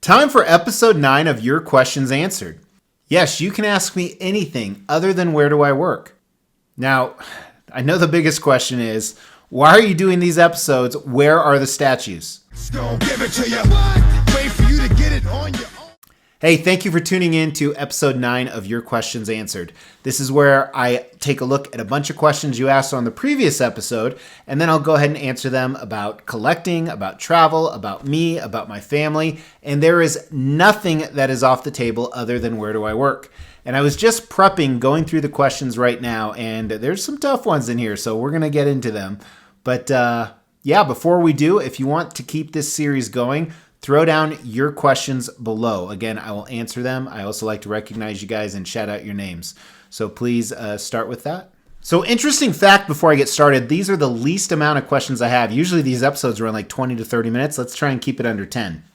Time for episode 9 of Your Questions Answered. Yes, you can ask me anything other than where do I work. Now, I know the biggest question is, why are you doing these episodes? Where are the statues? Don't give it to you. Wait for you to get it on your own. Hey, thank you for tuning in to episode 9 of Your Questions Answered. This is where I take a look at a bunch of questions you asked on the previous episode, and then I'll go ahead and answer them about collecting, about travel, about me, about my family, and there is nothing that is off the table other than where do I work. And I was just prepping, going through the questions right now, and there's some tough ones in here, so we're going to get into them. But before we do, if you want to keep this series going, throw down your questions below. Again, I will answer them. I also like to recognize you guys and shout out your names. So please start with that. So interesting fact before I get started, these are the least amount of questions I have. Usually these episodes run like 20 to 30 minutes. Let's try and keep it under 10.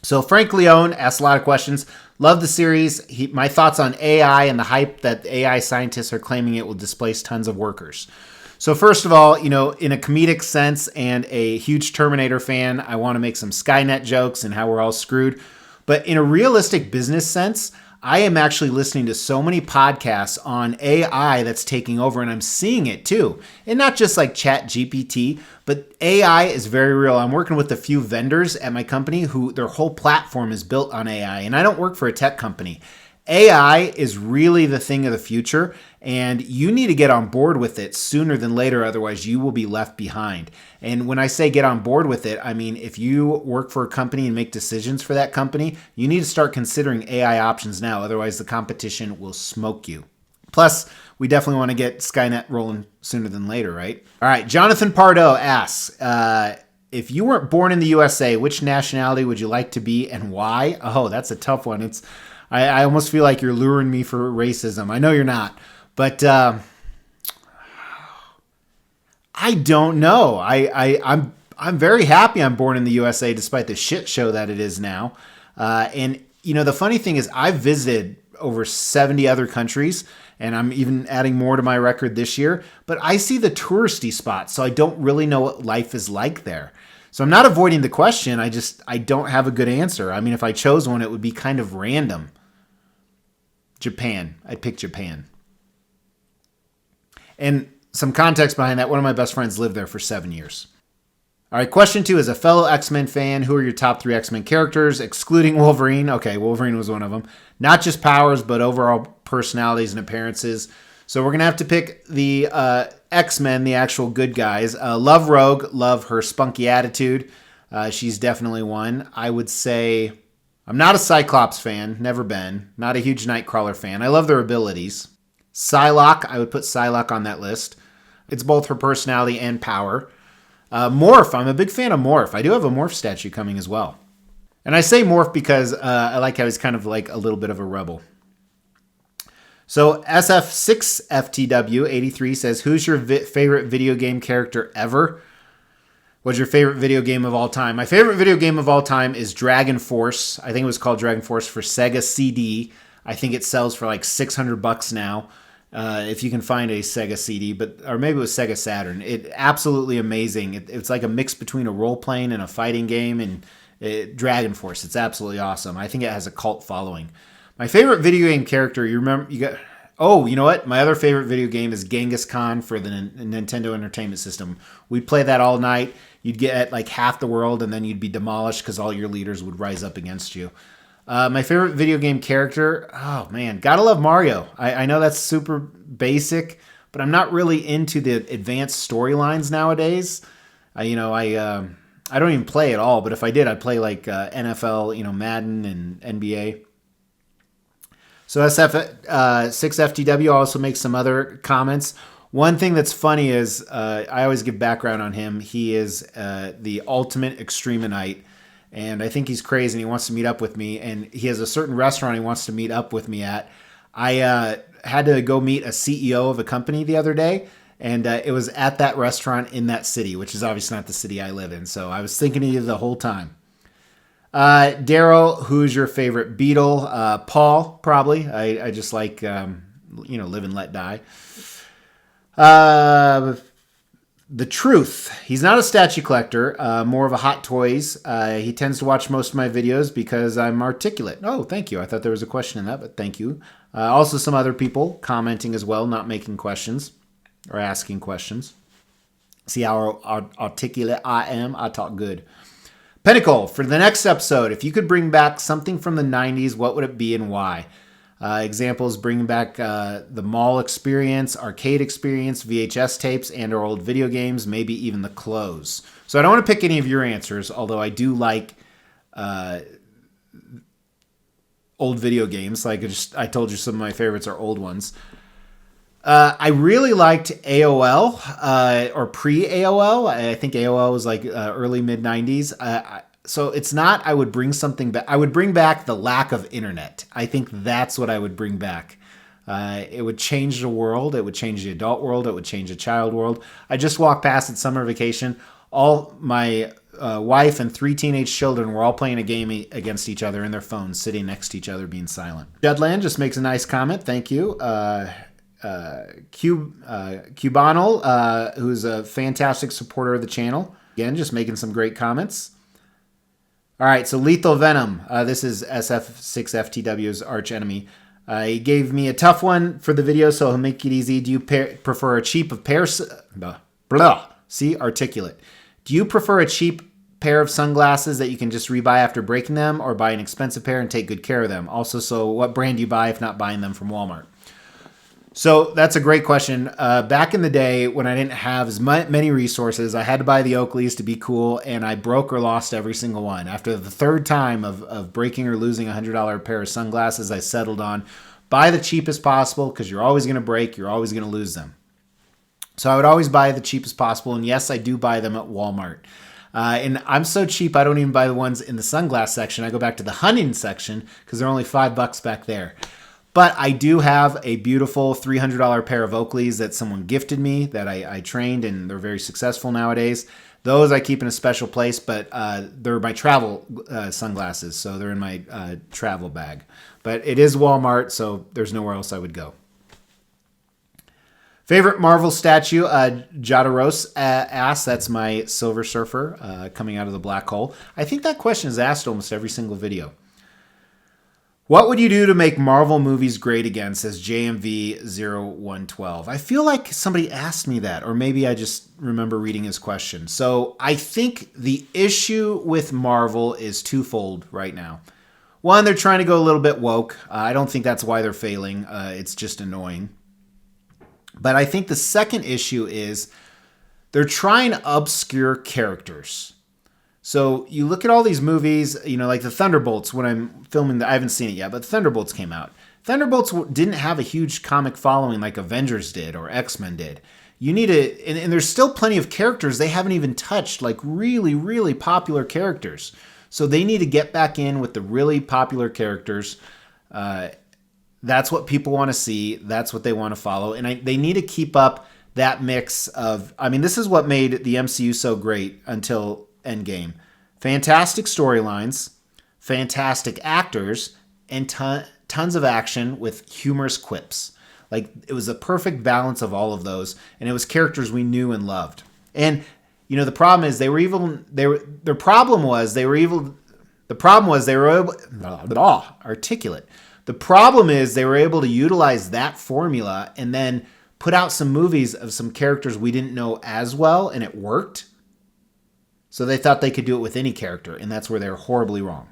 So Frank Leone asked a lot of questions. Love the series. My thoughts on AI and the hype that AI scientists are claiming it will displace tons of workers. So first of all, in a comedic sense and a huge Terminator fan, I want to make some Skynet jokes and how we're all screwed. But in a realistic business sense, I am actually listening to so many podcasts on AI that's taking over, and I'm seeing it too. And not just like ChatGPT, but AI is very real. I'm working with a few vendors at my company who their whole platform is built on AI, and I don't work for a tech company. AI is really the thing of the future, and you need to get on board with it sooner than later, otherwise you will be left behind. And when I say get on board with it, I mean if you work for a company and make decisions for that company, you need to start considering AI options now, otherwise the competition will smoke you. Plus, we definitely want to get Skynet rolling sooner than later, right? All right, Jonathan Pardo asks, if you weren't born in the USA, which nationality would you like to be and why? Oh, that's a tough one. I almost feel like you're luring me for racism. I know you're not, but I don't know. I'm very happy I'm born in the USA despite the shit show that it is now. And the funny thing is I've visited over 70 other countries, and I'm even adding more to my record this year, but I see the touristy spots, so I don't really know what life is like there. So I'm not avoiding the question. I don't have a good answer. I mean, if I chose one, it would be kind of random. Japan. I'd pick Japan. And some context behind that, one of my best friends lived there for 7 years. All right, question 2 is a fellow X-Men fan. Who are your top 3 X-Men characters, excluding Wolverine? Okay, Wolverine was one of them. Not just powers, but overall personalities and appearances. So we're going to have to pick the X-Men, the actual good guys. Love Rogue. Love her spunky attitude. She's definitely one. I would say I'm not a Cyclops fan. Never been. Not a huge Nightcrawler fan. I love their abilities. Psylocke. I would put Psylocke on that list. It's both her personality and power. Morph. I'm a big fan of Morph. I do have a Morph statue coming as well. And I say Morph because I like how he's kind of like a little bit of a rebel. So SF6FTW83 says, who's your favorite video game character ever? What's your favorite video game of all time? My favorite video game of all time is Dragon Force. I think it was called Dragon Force for Sega CD. I think it sells for like $600 now, if you can find a Sega CD, or maybe it was Sega Saturn. It absolutely amazing. It's like a mix between a role-playing and a fighting game, and Dragon Force. It's absolutely awesome. I think it has a cult following. My favorite video game character, you know what? My other favorite video game is Genghis Khan for the Nintendo Entertainment System. We'd play that all night. You'd get like half the world, and then you'd be demolished because all your leaders would rise up against you. My favorite video game character, oh man, gotta love Mario. I know that's super basic, but I'm not really into the advanced storylines nowadays. I don't even play at all, but if I did, I'd play like NFL, Madden and NBA. So SF6FTW also makes some other comments. One thing that's funny is I always give background on him. He is the ultimate extremonite, and I think he's crazy and he wants to meet up with me, and he has a certain restaurant he wants to meet up with me at. I had to go meet a CEO of a company the other day, and it was at that restaurant in that city, which is obviously not the city I live in. So I was thinking of you the whole time. Daryl, who's your favorite Beatle? Paul, probably. I just like, live and let die. The Truth. He's not a statue collector, more of a Hot Toys. He tends to watch most of my videos because I'm articulate. Oh, thank you. I thought there was a question in that, but thank you. Also, some other people commenting as well, not making questions or asking questions. See how articulate I am? I talk good. Pinnacle, for the next episode, if you could bring back something from the 90s, what would it be and why? Examples, bringing back the mall experience, arcade experience, VHS tapes, and our old video games, maybe even the clothes. So I don't want to pick any of your answers, although I do like old video games. Like I told you, some of my favorites are old ones. I really liked AOL or pre-AOL. I think AOL was like early mid-90s. So it's not I would bring something back. I would bring back the lack of internet. I think that's what I would bring back. It would change the world. It would change the adult world. It would change the child world. I just walked past at summer vacation. All my wife and 3 teenage children were all playing a game against each other in their phones, sitting next to each other, being silent. Judland just makes a nice comment. Thank you. Cubanal, who's a fantastic supporter of the channel. Again, just making some great comments. All right, so Lethal Venom. This is SF6FTW's arch enemy. He gave me a tough one for the video, so he'll make it easy. Do you prefer a cheap pair? See, articulate. Do you prefer a cheap pair of sunglasses that you can just rebuy after breaking them, or buy an expensive pair and take good care of them? Also, so what brand do you buy if not buying them from Walmart? So that's a great question. Back in the day when I didn't have as many resources, I had to buy the Oakleys to be cool, and I broke or lost every single one. After the third time of breaking or losing a $100 pair of sunglasses, I settled on buy the cheapest possible, because you're always going to break, you're always going to lose them. So I would always buy the cheapest possible, and yes, I do buy them at Walmart. And I'm so cheap, I don't even buy the ones in the sunglass section. I go back to the hunting section because they're only $5 back there. But I do have a beautiful $300 pair of Oakleys that someone gifted me that I trained, and they're very successful nowadays. Those I keep in a special place, but they're my travel sunglasses, so they're in my travel bag. But it is Walmart, so there's nowhere else I would go. Favorite Marvel statue, Jadaros asks. That's my Silver Surfer coming out of the black hole. I think that question is asked almost every single video. What would you do to make Marvel movies great again, says JMV0112. I feel like somebody asked me that, or maybe I just remember reading his question. So I think the issue with Marvel is twofold right now. One, they're trying to go a little bit woke. I don't think that's why they're failing. It's just annoying. But I think the second issue is they're trying to obscure characters. So you look at all these movies, like the Thunderbolts, when I'm filming, I haven't seen it yet, but Thunderbolts came out. Thunderbolts didn't have a huge comic following like Avengers did or X-Men did. You need and there's still plenty of characters they haven't even touched, like really, really popular characters. So they need to get back in with the really popular characters. That's what people want to see. That's what they want to follow. And they need to keep up that mix of, this is what made the MCU so great until Endgame. Fantastic storylines, fantastic actors, and tons of action with humorous quips. Like, it was a perfect balance of all of those, and it was characters we knew and loved. And the problem is they were able. Their problem was they were able. The problem was they were able. Articulate. The problem is they were able to utilize that formula and then put out some movies of some characters we didn't know as well, and it worked. So they thought they could do it with any character, and that's where they're horribly wrong.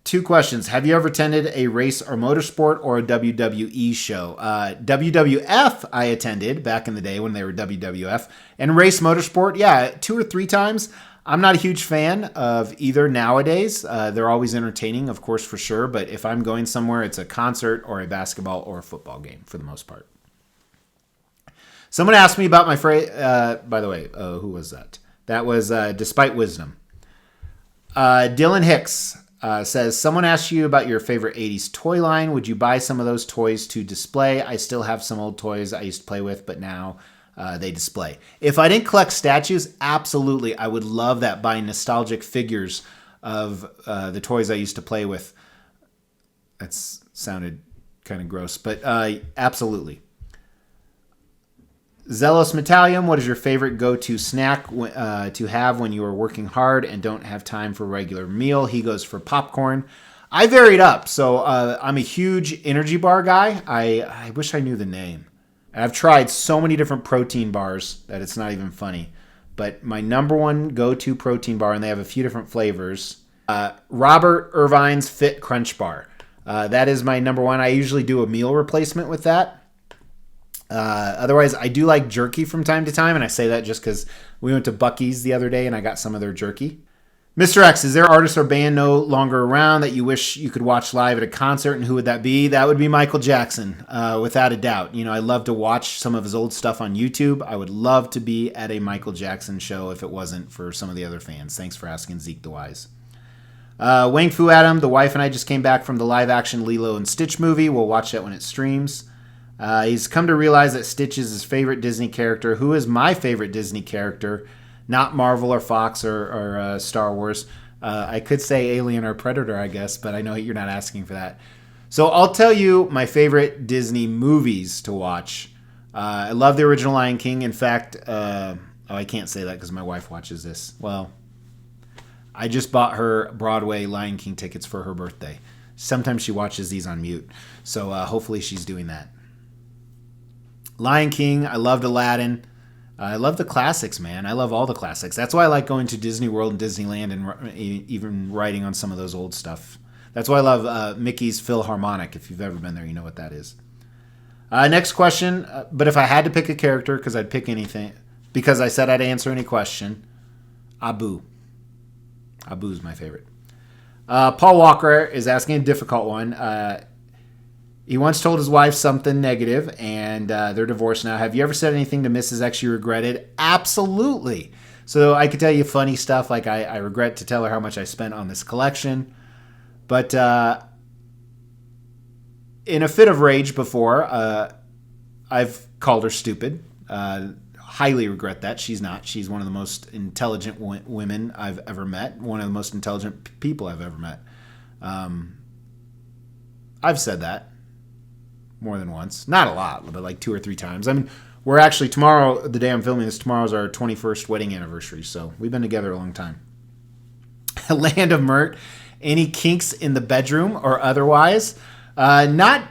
2 questions. Have you ever attended a race or motorsport or a WWE show? WWF I attended back in the day when they were WWF. And race motorsport, 2 or 3 times. I'm not a huge fan of either nowadays. They're always entertaining, of course, for sure. But if I'm going somewhere, it's a concert or a basketball or a football game for the most part. Someone asked me about my phrase. By the way, who was that? That was Despite Wisdom. Dylan Hicks says, someone asked you about your favorite 80s toy line. Would you buy some of those toys to display? I still have some old toys I used to play with, but now they display. If I didn't collect statues, absolutely. I would love that, buying nostalgic figures of the toys I used to play with. That sounded kind of gross, but absolutely. Zealous Metallium, what is your favorite go-to snack to have when you are working hard and don't have time for a regular meal? He goes for popcorn. I varied up, so I'm a huge energy bar guy. I wish I knew the name. I've tried so many different protein bars that it's not even funny. But my number one go-to protein bar, and they have a few different flavors, Robert Irvine's Fit Crunch Bar. That is my number one. I usually do a meal replacement with that. Otherwise, I do like jerky from time to time, and I say that just because we went to Buc-ee's the other day and I got some of their jerky. Mr. X, is there an artist or band no longer around that you wish you could watch live at a concert, and who would that be? That would be Michael Jackson, without a doubt. You know, I love to watch some of his old stuff on YouTube. I would love to be at a Michael Jackson show if it wasn't for some of the other fans. Thanks for asking, Zeke the Wise. Wang Fu Adam, the wife and I just came back from the live-action Lilo and Stitch movie. We'll watch that when it streams. He's come to realize that Stitch is his favorite Disney character. Who is my favorite Disney character? Not Marvel or Fox or Star Wars. I could say Alien or Predator, I guess, but I know you're not asking for that. So I'll tell you my favorite Disney movies to watch. I love the original Lion King. In fact, I can't say that because my wife watches this. Well, I just bought her Broadway Lion King tickets for her birthday. Sometimes she watches these on mute, so hopefully she's doing that. Lion King, I loved Aladdin. I love the classics, man. I love all the classics. That's why I like going to Disney World and Disneyland and even writing on some of those old stuff. That's why I love Mickey's Philharmonic. If you've ever been there, you know what that is. Next question. But if I had to pick a character, because I'd pick anything, because I said I'd answer any question, Abu. Abu's my favorite. Paul Walker is asking a difficult one. He once told his wife something negative, and they're divorced now. Have you ever said anything to Mrs. X you regretted? Absolutely. So I could tell you funny stuff, like I regret to tell her how much I spent on this collection. But in a fit of rage before, I've called her stupid. Highly regret that. She's not. She's one of the most intelligent women I've ever met. One of the most intelligent people I've ever met. I've said that more than once. Not a lot, but like 2 or 3 times. I mean, we're actually tomorrow, the day I'm filming this, tomorrow's our 21st wedding anniversary. So we've been together a long time. Land of Mert. Any kinks in the bedroom or otherwise? Not.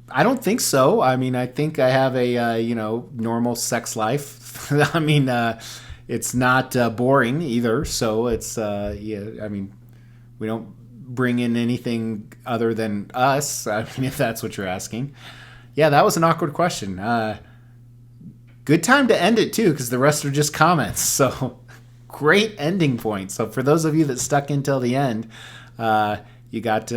I don't think so. I mean, I think I have a normal sex life. I mean, it's not boring either. So it's I mean, we don't bring in anything other than us. I mean, if that's what you're asking. Yeah, that was an awkward question. Good time to end it too, because the rest are just comments. So great ending point. So for those of you that stuck until the end, you got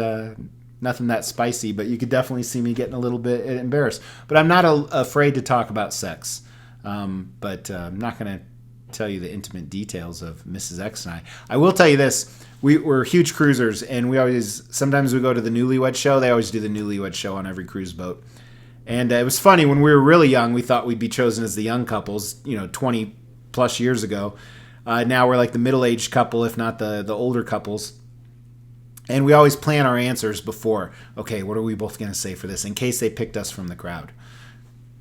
nothing that spicy, but you could definitely see me getting a little bit embarrassed. But I'm not afraid to talk about sex. But I'm not going to tell you the intimate details of Mrs. X and I. I will tell you this. We're huge cruisers, and sometimes we go to the Newlywed Show. They always do the Newlywed Show on every cruise boat. And it was funny, when we were really young, we thought we'd be chosen as the young couples, 20 plus years ago. Now we're like the middle-aged couple, if not the older couples. And we always plan our answers before. Okay, what are we both going to say for this, in case they picked us from the crowd?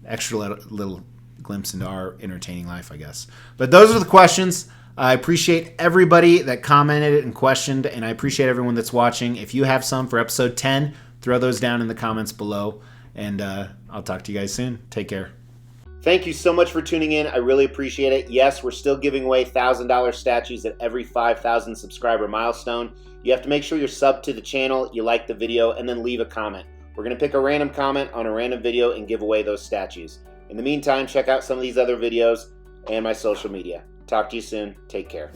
Extra little glimpse into our entertaining life, I guess. But those are the questions. I appreciate everybody that commented and questioned, and I appreciate everyone that's watching. If you have some for episode 10, throw those down in the comments below, and I'll talk to you guys soon. Take care. Thank you so much for tuning in. I really appreciate it. Yes, we're still giving away $1,000 statues at every 5,000 subscriber milestone. You have to make sure you're subbed to the channel, you like the video, and then leave a comment. We're going to pick a random comment on a random video and give away those statues. In the meantime, check out some of these other videos and my social media. Talk to you soon. Take care.